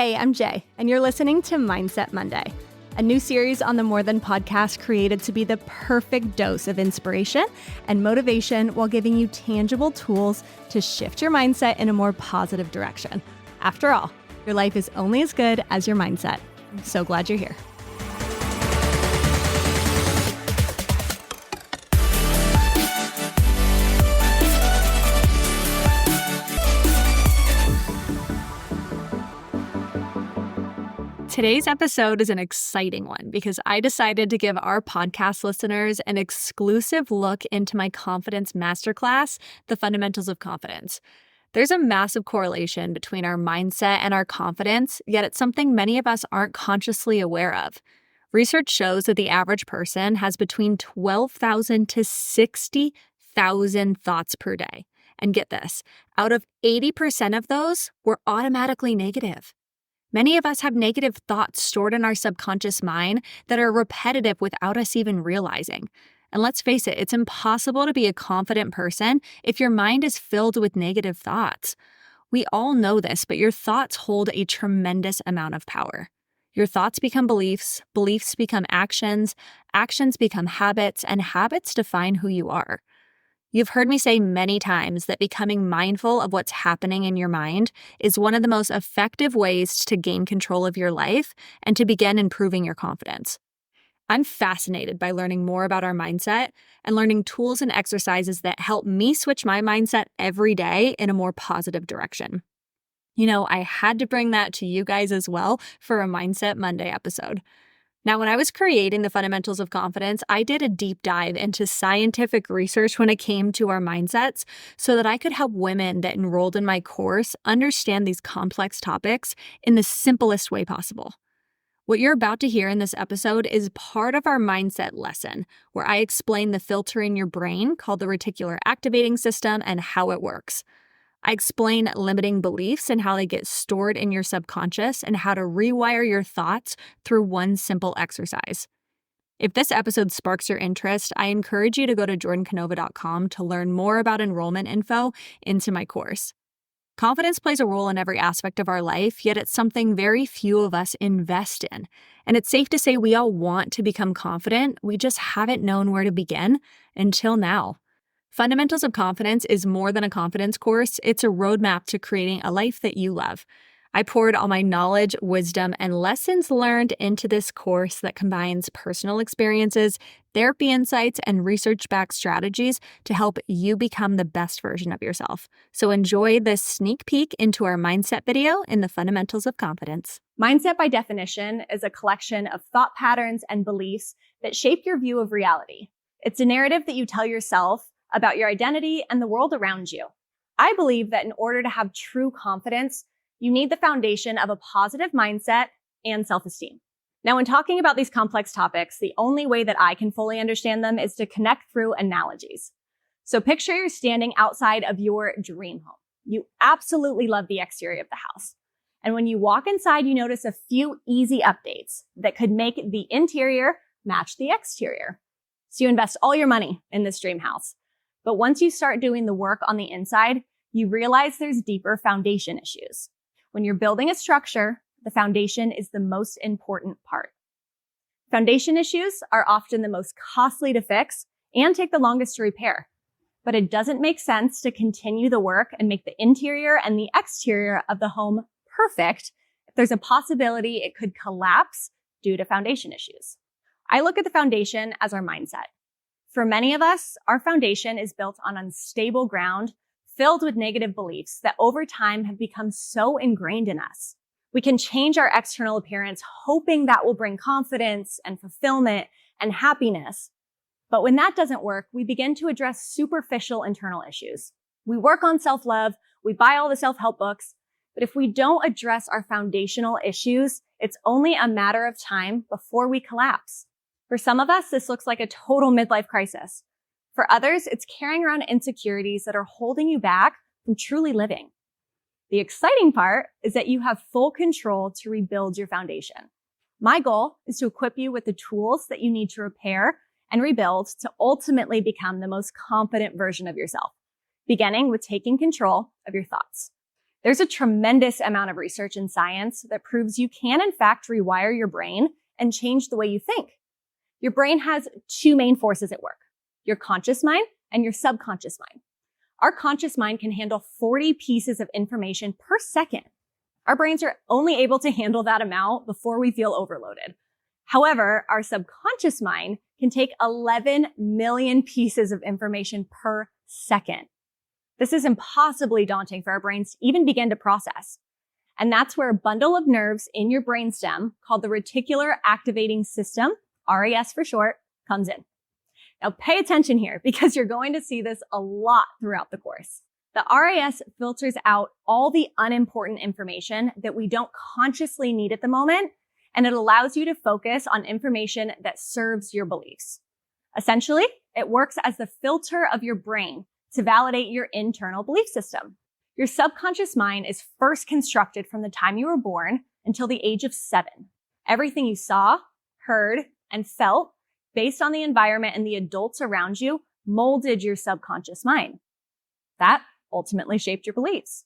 Hey, I'm Jay, and you're listening to Mindset Monday, a new series on the More Than podcast created to be the perfect dose of inspiration and motivation while giving you tangible tools to shift your mindset in a more positive direction. After all, your life is only as good as your mindset. I'm so glad you're here. Today's episode is an exciting one because I decided to give our podcast listeners an exclusive look into my confidence masterclass, The Fundamentals of Confidence. There's a massive correlation between our mindset and our confidence, yet it's something many of us aren't consciously aware of. Research shows that the average person has between 12,000 to 60,000 thoughts per day. And get this, out of 80% of those were automatically negative. Many of us have negative thoughts stored in our subconscious mind that are repetitive without us even realizing. And let's face it, it's impossible to be a confident person if your mind is filled with negative thoughts. We all know this, but your thoughts hold a tremendous amount of power. Your thoughts become beliefs, beliefs become actions, actions become habits, and habits define who you are. You've heard me say many times that becoming mindful of what's happening in your mind is one of the most effective ways to gain control of your life and to begin improving your confidence. I'm fascinated by learning more about our mindset and learning tools and exercises that help me switch my mindset every day in a more positive direction. You know, I had to bring that to you guys as well for a Mindset Monday episode. Now, when I was creating the Fundamentals of Confidence, I did a deep dive into scientific research when it came to our mindsets so that I could help women that enrolled in my course understand these complex topics in the simplest way possible. What you're about to hear in this episode is part of our mindset lesson, where I explain the filter in your brain called the reticular activating system and how it works. I explain limiting beliefs and how they get stored in your subconscious and how to rewire your thoughts through one simple exercise. If this episode sparks your interest, I encourage you to go to jordancanova.com to learn more about enrollment info into my course. Confidence plays a role in every aspect of our life, yet it's something very few of us invest in. And it's safe to say we all want to become confident, we just haven't known where to begin until now. Fundamentals of Confidence is more than a confidence course. It's a roadmap to creating a life that you love. I poured all my knowledge, wisdom, and lessons learned into this course that combines personal experiences, therapy insights, and research-backed strategies to help you become the best version of yourself. So enjoy this sneak peek into our mindset video in the Fundamentals of Confidence. Mindset, by definition, is a collection of thought patterns and beliefs that shape your view of reality. It's a narrative that you tell yourself about your identity and the world around you. I believe that in order to have true confidence, you need the foundation of a positive mindset and self-esteem. Now, when talking about these complex topics, the only way that I can fully understand them is to connect through analogies. So picture you're standing outside of your dream home. You absolutely love the exterior of the house. And when you walk inside, you notice a few easy updates that could make the interior match the exterior. So you invest all your money in this dream house. But once you start doing the work on the inside, you realize there's deeper foundation issues. When you're building a structure, the foundation is the most important part. Foundation issues are often the most costly to fix and take the longest to repair. But it doesn't make sense to continue the work and make the interior and the exterior of the home perfect if there's a possibility it could collapse due to foundation issues. I look at the foundation as our mindset. For many of us, our foundation is built on unstable ground, filled with negative beliefs that over time have become so ingrained in us. We can change our external appearance, hoping that will bring confidence and fulfillment and happiness. But when that doesn't work, we begin to address superficial internal issues. We work on self-love, we buy all the self-help books, but if we don't address our foundational issues, it's only a matter of time before we collapse. For some of us, this looks like a total midlife crisis. For others, it's carrying around insecurities that are holding you back from truly living. The exciting part is that you have full control to rebuild your foundation. My goal is to equip you with the tools that you need to repair and rebuild to ultimately become the most confident version of yourself, beginning with taking control of your thoughts. There's a tremendous amount of research in science that proves you can, in fact, rewire your brain and change the way you think. Your brain has two main forces at work, your conscious mind and your subconscious mind. Our conscious mind can handle 40 pieces of information per second. Our brains are only able to handle that amount before we feel overloaded. However, our subconscious mind can take 11 million pieces of information per second. This is impossibly daunting for our brains to even begin to process. And that's where a bundle of nerves in your brainstem called the reticular activating system, RAS for short, comes in. Now pay attention here because you're going to see this a lot throughout the course. The RAS filters out all the unimportant information that we don't consciously need at the moment, and it allows you to focus on information that serves your beliefs. Essentially, it works as the filter of your brain to validate your internal belief system. Your subconscious mind is first constructed from the time you were born until the age of 7. Everything you saw, heard, and felt based on the environment and the adults around you molded your subconscious mind. That ultimately shaped your beliefs.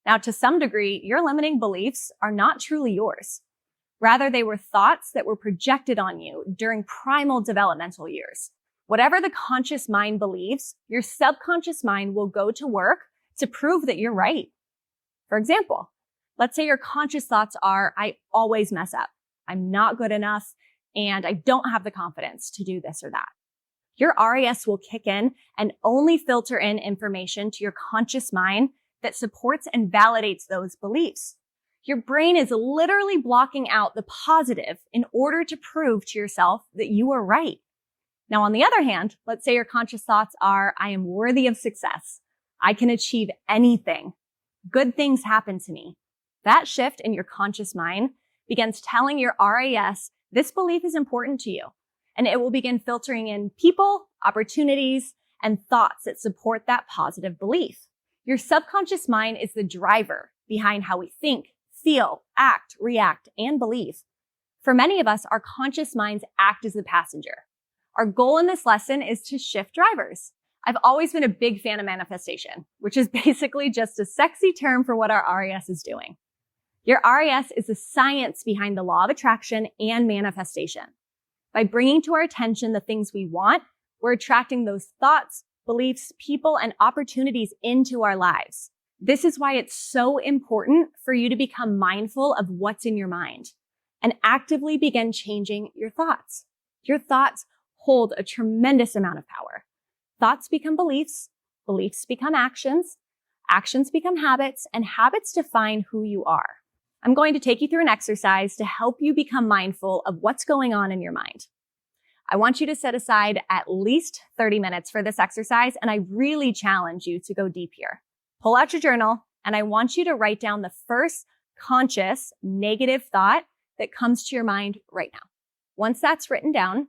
Now, to some degree, your limiting beliefs are not truly yours. Rather, they were thoughts that were projected on you during primal developmental years. Whatever the conscious mind believes, your subconscious mind will go to work to prove that you're right. For example, let's say your conscious thoughts are, I always mess up, I'm not good enough, and I don't have the confidence to do this or that. Your RAS will kick in and only filter in information to your conscious mind that supports and validates those beliefs. Your brain is literally blocking out the positive in order to prove to yourself that you are right. Now, on the other hand, let's say your conscious thoughts are, I am worthy of success. I can achieve anything. Good things happen to me. That shift in your conscious mind begins telling your RAS this belief is important to you, and it will begin filtering in people, opportunities, and thoughts that support that positive belief. Your subconscious mind is the driver behind how we think, feel, act, react, and believe. For many of us, our conscious minds act as the passenger. Our goal in this lesson is to shift drivers. I've always been a big fan of manifestation, which is basically just a sexy term for what our RAS is doing. Your RAS is the science behind the law of attraction and manifestation. By bringing to our attention the things we want, we're attracting those thoughts, beliefs, people, and opportunities into our lives. This is why it's so important for you to become mindful of what's in your mind and actively begin changing your thoughts. Your thoughts hold a tremendous amount of power. Thoughts become beliefs, beliefs become actions, actions become habits, and habits define who you are. I'm going to take you through an exercise to help you become mindful of what's going on in your mind. I want you to set aside at least 30 minutes for this exercise, and I really challenge you to go deep here. Pull out your journal, and I want you to write down the first conscious negative thought that comes to your mind right now. Once that's written down,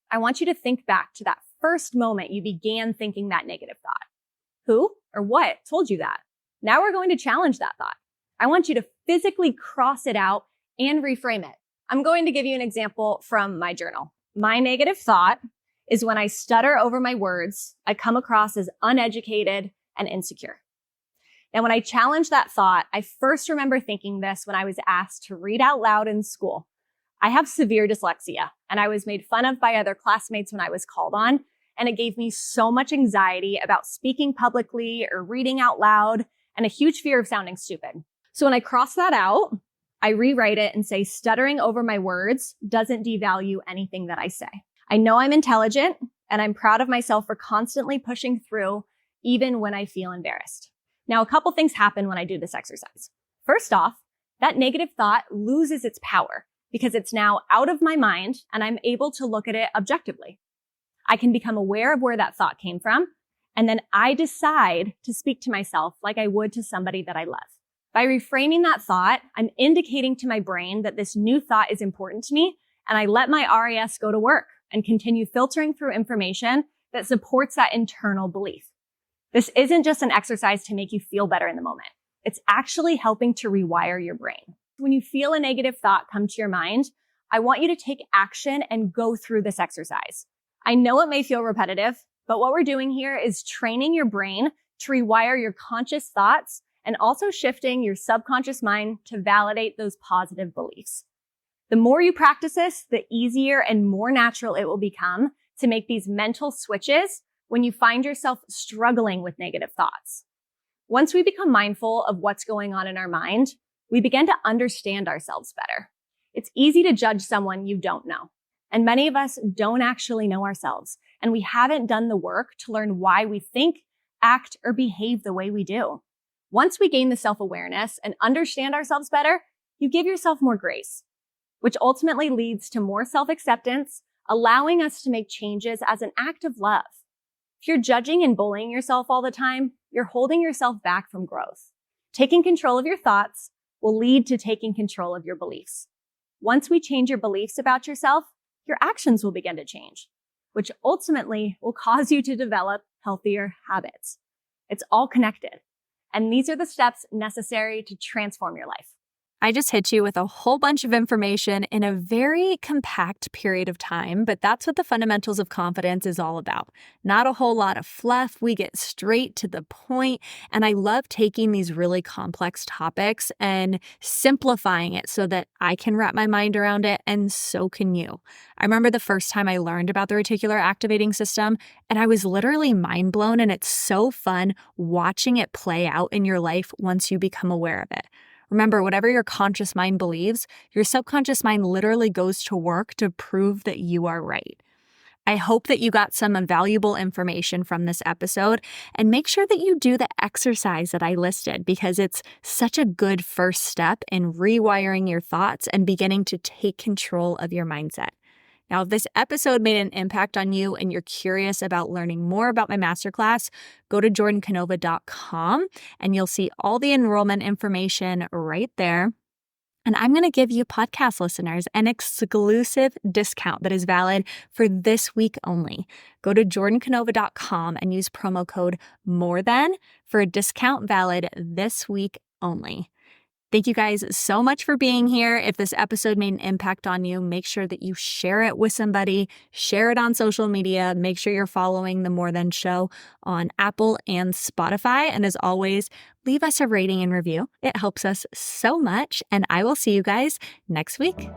I want you to think back to that first moment you began thinking that negative thought. Who or what told you that? Now we're going to challenge that thought. I want you to physically cross it out and reframe it. I'm going to give you an example from my journal. My negative thought is when I stutter over my words, I come across as uneducated and insecure. Now, when I challenge that thought, I first remember thinking this when I was asked to read out loud in school. I have severe dyslexia, and I was made fun of by other classmates when I was called on, and it gave me so much anxiety about speaking publicly or reading out loud and a huge fear of sounding stupid. So when I cross that out, I rewrite it and say stuttering over my words doesn't devalue anything that I say. I know I'm intelligent, and I'm proud of myself for constantly pushing through even when I feel embarrassed. Now, a couple things happen when I do this exercise. First off, that negative thought loses its power because it's now out of my mind and I'm able to look at it objectively. I can become aware of where that thought came from, and then I decide to speak to myself like I would to somebody that I love. By reframing that thought, I'm indicating to my brain that this new thought is important to me, and I let my RAS go to work and continue filtering through information that supports that internal belief. This isn't just an exercise to make you feel better in the moment. It's actually helping to rewire your brain. When you feel a negative thought come to your mind, I want you to take action and go through this exercise. I know it may feel repetitive, but what we're doing here is training your brain to rewire your conscious thoughts and also shifting your subconscious mind to validate those positive beliefs. The more you practice this, the easier and more natural it will become to make these mental switches when you find yourself struggling with negative thoughts. Once we become mindful of what's going on in our mind, we begin to understand ourselves better. It's easy to judge someone you don't know. And many of us don't actually know ourselves, and we haven't done the work to learn why we think, act, or behave the way we do. Once we gain the self-awareness and understand ourselves better, you give yourself more grace, which ultimately leads to more self-acceptance, allowing us to make changes as an act of love. If you're judging and bullying yourself all the time, you're holding yourself back from growth. Taking control of your thoughts will lead to taking control of your beliefs. Once we change your beliefs about yourself, your actions will begin to change, which ultimately will cause you to develop healthier habits. It's all connected. And these are the steps necessary to transform your life. I just hit you with a whole bunch of information in a very compact period of time, but that's what the fundamentals of confidence is all about. Not a whole lot of fluff. We get straight to the point, and I love taking these really complex topics and simplifying it so that I can wrap my mind around it, and so can you. I remember the first time I learned about the reticular activating system, and I was literally mind blown, and it's so fun watching it play out in your life once you become aware of it. Remember, whatever your conscious mind believes, your subconscious mind literally goes to work to prove that you are right. I hope that you got some valuable information from this episode, and make sure that you do the exercise that I listed because it's such a good first step in rewiring your thoughts and beginning to take control of your mindset. Now, if this episode made an impact on you and you're curious about learning more about my masterclass, go to jordancanova.com and you'll see all the enrollment information right there. And I'm going to give you podcast listeners an exclusive discount that is valid for this week only. Go to jordancanova.com and use promo code MORETHAN for a discount valid this week only. Thank you guys so much for being here. If this episode made an impact on you, make sure that you share it with somebody, share it on social media, make sure you're following The More Than Show on Apple and Spotify. And as always, leave us a rating and review. It helps us so much. And I will see you guys next week.